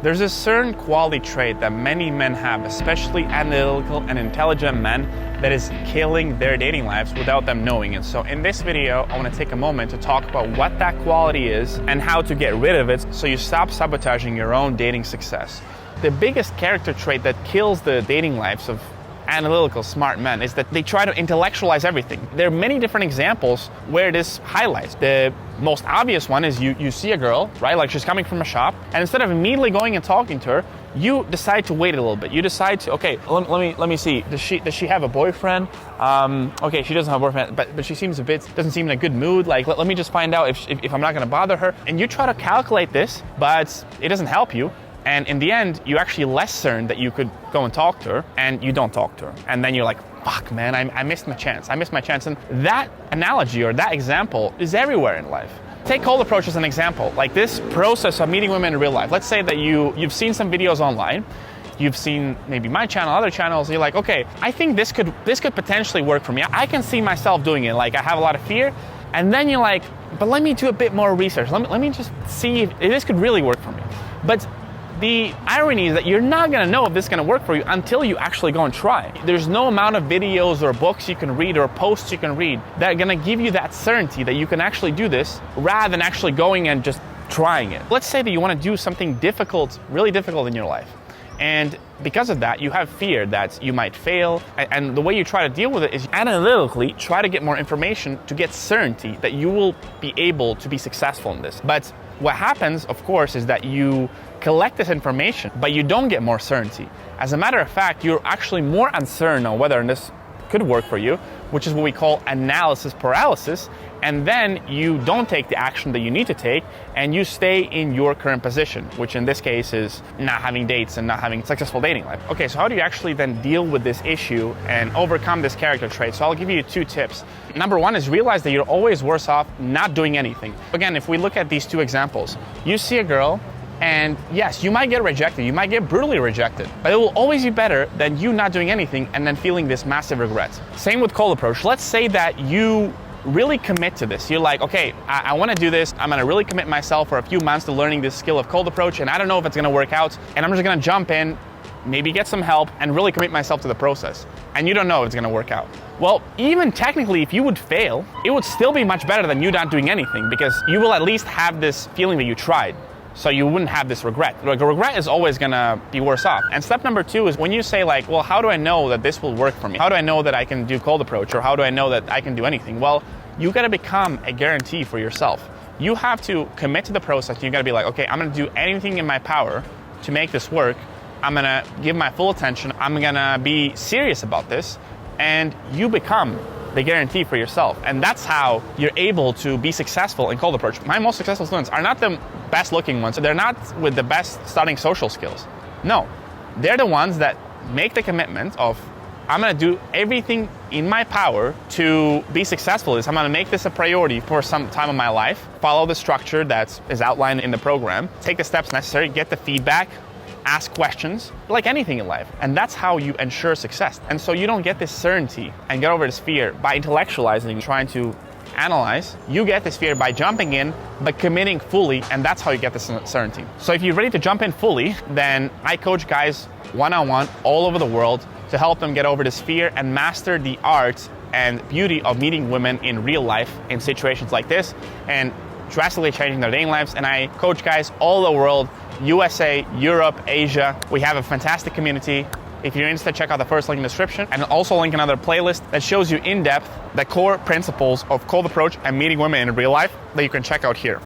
There's a certain quality trait that many men have, especially analytical and intelligent men, that is killing their dating lives without them knowing it. So in this video, I want to take a moment to talk about what that quality is and how to get rid of it so you stop sabotaging your own dating success. The biggest character trait that kills the dating lives of analytical, smart men is that they try to intellectualize everything. There are many different examples where this highlights. The most obvious one is you see a girl, right? Like she's coming from a shop, and instead of immediately going and talking to her, you decide to wait a little bit. You decide to, okay, let me see. Does she have a boyfriend? Okay, she doesn't have a boyfriend, but she doesn't seem in a good mood. Like let me just find out if I'm not gonna bother her. And you try to calculate this, but it doesn't help you. And in the end, you actually less certain that you could go and talk to her, and you don't talk to her. And then you're like, fuck man, I missed my chance. And that analogy or that example is everywhere in life. Take cold approach as an example. Like this process of meeting women in real life. Let's say that you've seen some videos online, you've seen maybe my channel, other channels, you're like, okay, I think this could potentially work for me. I can see myself doing it. Like I have a lot of fear. And then you're like, but let me do a bit more research. Let me just see if this could really work for me. But the irony is that you're not gonna know if this is gonna work for you until you actually go and try. There's no amount of videos or books you can read or posts you can read that are gonna give you that certainty that you can actually do this rather than actually going and just trying it. Let's say that you wanna do something difficult, really difficult in your life. And because of that, you have fear that you might fail. And the way you try to deal with it is analytically try to get more information to get certainty that you will be able to be successful in this. But what happens, of course, is that you collect this information, but you don't get more certainty. As a matter of fact, you're actually more uncertain on whether this could work for you, which is what we call analysis paralysis. And then you don't take the action that you need to take, and you stay in your current position, which in this case is not having dates and not having a successful dating life. Okay, so how do you actually then deal with this issue and overcome this character trait? So I'll give you 2 tips. Number 1 is realize that you're always worse off not doing anything. Again, if we look at these 2 examples, you see a girl, and yes, you might get rejected, you might get brutally rejected, but it will always be better than you not doing anything and then feeling this massive regret. Same with cold approach. Let's say that you really commit to this. You're like, okay, I want to do this. I'm going to really commit myself for a few months to learning this skill of cold approach, and I don't know if it's going to work out, and I'm just going to jump in, maybe get some help, and really commit myself to the process. And you don't know if it's going to work out. Well, even technically, if you would fail, it would still be much better than you not doing anything, because you will at least have this feeling that you tried. So you wouldn't have this regret. Like, the regret is always gonna be worse off. And step number 2 is when you say like, well, how do I know that this will work for me? How do I know that I can do cold approach? Or how do I know that I can do anything? Well, you gotta become a guarantee for yourself. You have to commit to the process. You gotta be like, okay, I'm gonna do anything in my power to make this work. I'm gonna give my full attention. I'm gonna be serious about this. And you become the guarantee for yourself. And that's how you're able to be successful in cold approach. My most successful students are not the best looking ones. They're not with the best starting social skills. No, they're the ones that make the commitment of, I'm gonna do everything in my power to be successful. I'm gonna make this a priority for some time of my life, follow the structure that is outlined in the program, take the steps necessary, get the feedback, ask questions, like anything in life. And that's how you ensure success. And so you don't get this certainty and get over this fear by intellectualizing, trying to analyze. You get this fear by jumping in, but committing fully, and that's how you get this certainty. So if you're ready to jump in fully, then I coach guys one-on-one all over the world to help them get over this fear and master the art and beauty of meeting women in real life in situations like this and drastically changing their dating lives. And I coach guys all over the world, USA, Europe, Asia. We have a fantastic community. If you're interested, check out the first link in the description, and also link another playlist that shows you in depth the core principles of cold approach and meeting women in real life that you can check out here.